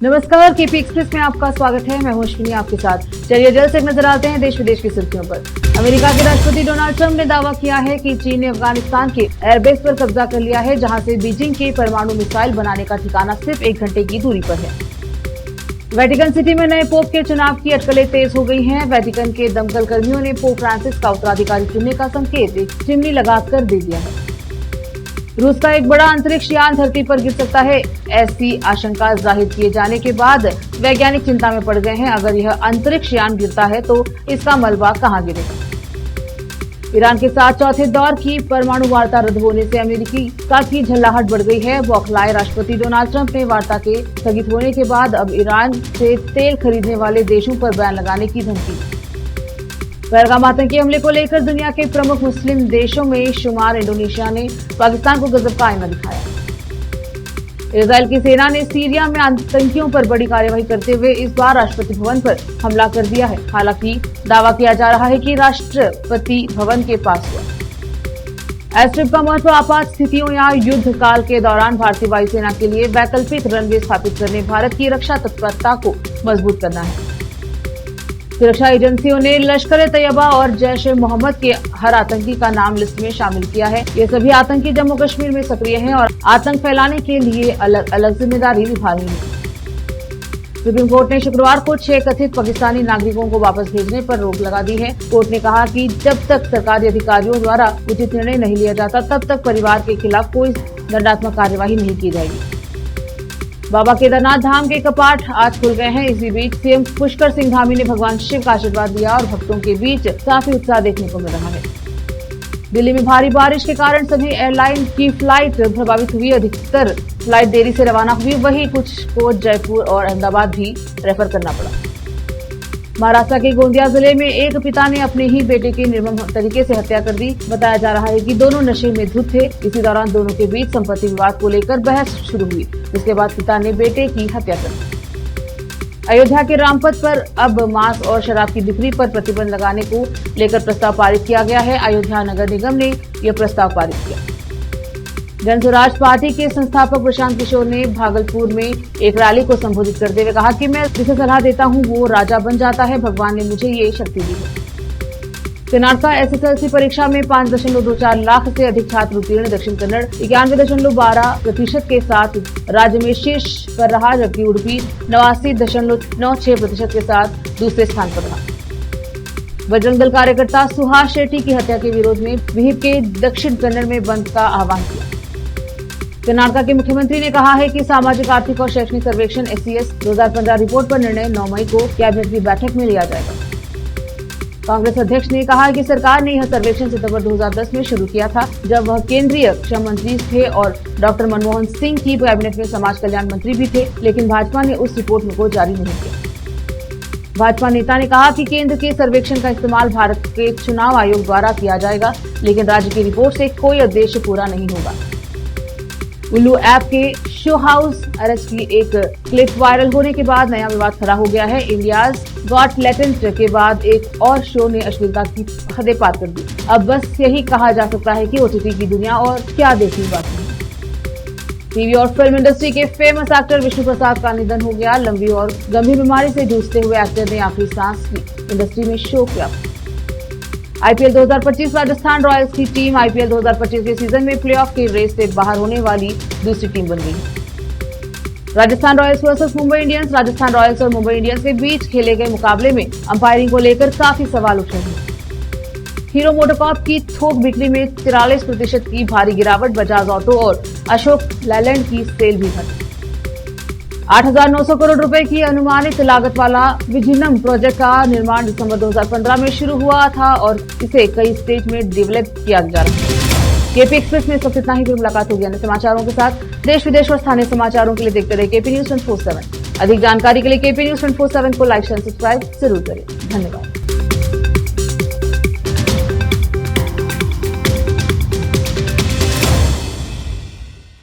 नमस्कार, KP express में आपका स्वागत है। मैं हूं अश्विनी आपके साथ। चलिए जल्द से एक नजर आते हैं देश विदेश की सुर्खियों पर। अमेरिका के राष्ट्रपति डोनाल्ड ट्रंप ने दावा किया है कि चीन ने अफगानिस्तान के एयरबेस पर कब्जा कर लिया है, जहां से बीजिंग के परमाणु मिसाइल बनाने का ठिकाना सिर्फ 1 घंटे की दूरी पर है। वेटिकन सिटी में नए पोप के चुनाव की अटकलें तेज हो गई हैं। वेटिकन के दमकल कर्मियों ने पोप फ्रांसिस का उत्तराधिकारी चुनने का संकेत एक चिमनी लगाकर दे दिया है। रूस का एक बड़ा अंतरिक्ष यान धरती पर गिर सकता है, ऐसी आशंका जाहिर किए जाने के बाद वैज्ञानिक चिंता में पड़ गए हैं। अगर यह अंतरिक्ष यान गिरता है तो इसका मलबा कहां गिरेगा। ईरान के साथ चौथे दौर की परमाणु वार्ता रद्द होने से अमेरिका की झल्लाहट बढ़ गई है। बौखलाए राष्ट्रपति डोनाल्ड ट्रंप ने वार्ता के स्थगित होने के बाद अब ईरान से तेल खरीदने वाले देशों पर बैन लगाने की धमकी। पहलगाम आतंकी हमले को लेकर दुनिया के प्रमुख मुस्लिम देशों में शुमार इंडोनेशिया ने पाकिस्तान को गजब का आईना दिखाया। इजरायल की सेना ने सीरिया में आतंकियों पर बड़ी कार्यवाही करते हुए इस बार राष्ट्रपति भवन पर हमला कर दिया है। हालांकि दावा किया जा रहा है कि राष्ट्रपति भवन के पास हुआ। एयर स्ट्रिप का महत्व आपात स्थितियों या युद्ध काल के दौरान भारतीय वायुसेना के लिए वैकल्पिक रनवे स्थापित करने, भारत की रक्षा तत्परता को मजबूत करना है। सुरक्षा एजेंसियों ने लश्कर-ए-तैयबा और जैश-ए-मोहम्मद के हर आतंकी का नाम लिस्ट में शामिल किया है। ये सभी आतंकी जम्मू कश्मीर में सक्रिय हैं और आतंक फैलाने के लिए अलग अलग जिम्मेदारी निभा रही हैं। सुप्रीम कोर्ट ने शुक्रवार को 6 कथित पाकिस्तानी नागरिकों को वापस भेजने पर रोक लगा दी है। कोर्ट ने कहा कि जब तक सरकारी अधिकारियों द्वारा उचित निर्णय नहीं लिया जाता, तब तक परिवार के खिलाफ कोई दंडात्मक कार्यवाही नहीं की जाएगी। बाबा केदारनाथ धाम के कपाट आज खुल गए हैं। इसी बीच सीएम पुष्कर सिंह धामी ने भगवान शिव का आशीर्वाद दिया और भक्तों के बीच काफी उत्साह देखने को मिल रहा है। दिल्ली में भारी बारिश के कारण सभी एयरलाइन की फ्लाइट प्रभावित हुई। अधिकतर फ्लाइट देरी से रवाना हुई, वहीं कुछ को जयपुर और अहमदाबाद भी रेफर करना पड़ा। महाराष्ट्र के गोंदिया जिले में एक पिता ने अपने ही बेटे की निर्मम तरीके से हत्या कर दी। बताया जा रहा है कि दोनों नशे में धुत थे। इसी दौरान दोनों के बीच संपत्ति विवाद को लेकर बहस शुरू हुई, जिसके बाद पिता ने बेटे की हत्या कर दी। अयोध्या के रामपथ पर अब मांस और शराब की बिक्री पर प्रतिबंध लगाने को लेकर प्रस्ताव पारित किया गया है। अयोध्या नगर निगम ने यह प्रस्ताव पारित किया। जन स्वराज पार्टी के संस्थापक प्रशांत किशोर ने भागलपुर में एक रैली को संबोधित करते हुए कहा कि मैं जिसे सलाह देता हूं वो राजा बन जाता है। भगवान ने मुझे ये शक्ति दी है। कर्नाटक एसएसएलसी परीक्षा में 5.24 लाख से अधिक छात्र उत्तीर्ण। दक्षिण कन्नड़ 91.12% के साथ राज्य में शीर्ष पर रहा, जबकि उडुपी 89.96% के साथ दूसरे स्थान पर रहा। बजरंग दल कार्यकर्ता सुहास शेट्टी की हत्या के विरोध में विहिप के दक्षिण कन्नड़ में बंद का आह्वान किया। कर्नाटक के मुख्यमंत्री ने कहा है कि सामाजिक, आर्थिक और शैक्षणिक सर्वेक्षण SCS 2015 रिपोर्ट पर निर्णय 9 मई को कैबिनेट की बैठक में लिया जाएगा। कांग्रेस अध्यक्ष ने कहा कि सरकार ने यह सर्वेक्षण सितंबर 2010 में शुरू किया था, जब वह केंद्रीय श्रम मंत्री थे और डॉक्टर मनमोहन सिंह की कैबिनेट में समाज कल्याण मंत्री भी थे, लेकिन भाजपा ने उस रिपोर्ट को जारी नहीं किया। भाजपा नेता ने कहा कि केंद्र के सर्वेक्षण का इस्तेमाल भारत के चुनाव आयोग द्वारा किया जाएगा, लेकिन राज्य की रिपोर्ट से कोई उद्देश्य पूरा नहीं होगा। उल्लू ऐप के शो हाउस अरेस्ट की एक क्लिप वायरल होने के बाद नया विवाद खड़ा हो गया है। इंडियाज गॉट टैलेंट के बाद एक और शो ने अश्लीलता की हदें पार कर दी। अब बस यही कहा जा सकता है कि OTT की दुनिया और क्या देखनी बाकी है। टीवी और फिल्म इंडस्ट्री के फेमस एक्टर विष्णु प्रसाद का निधन हो गया। लंबी और गंभीर बीमारी से जूझते हुए एक्टर ने आखिरी सांस ली। इंडस्ट्री में शोक व्याप्त। IPL 2025 राजस्थान रॉयल्स की टीम IPL 2025 के सीजन में प्लेऑफ की रेस से बाहर होने वाली दूसरी टीम बन गई है। Rajasthan Royals versus Mumbai Indians. Rajasthan Royals और मुंबई इंडियंस के बीच खेले गए मुकाबले में अंपायरिंग को लेकर काफी सवाल उठ रहे हैं। हीरो मोटोकॉर्प की थोक बिक्री में 43% की भारी गिरावट। बजाज ऑटो और अशोक लैलैंड की सेल भी घटी। 8,900 करोड़ रुपए की अनुमानित लागत वाला विजिनम प्रोजेक्ट का निर्माण दिसंबर 2015 में शुरू हुआ था और इसे कई स्टेज में डेवलप किया जा रहा है। केपी एक्सप्रेस में सबसे इतना ही। फिर मुलाकात होगी अन्य समाचारों के साथ। देश विदेश और स्थानीय समाचारों के लिए देखते रहे KP News 24/7। अधिक जानकारी के लिए KP News 24/7 को लाइक, शेयर, सब्सक्राइब जरूर करें। धन्यवाद।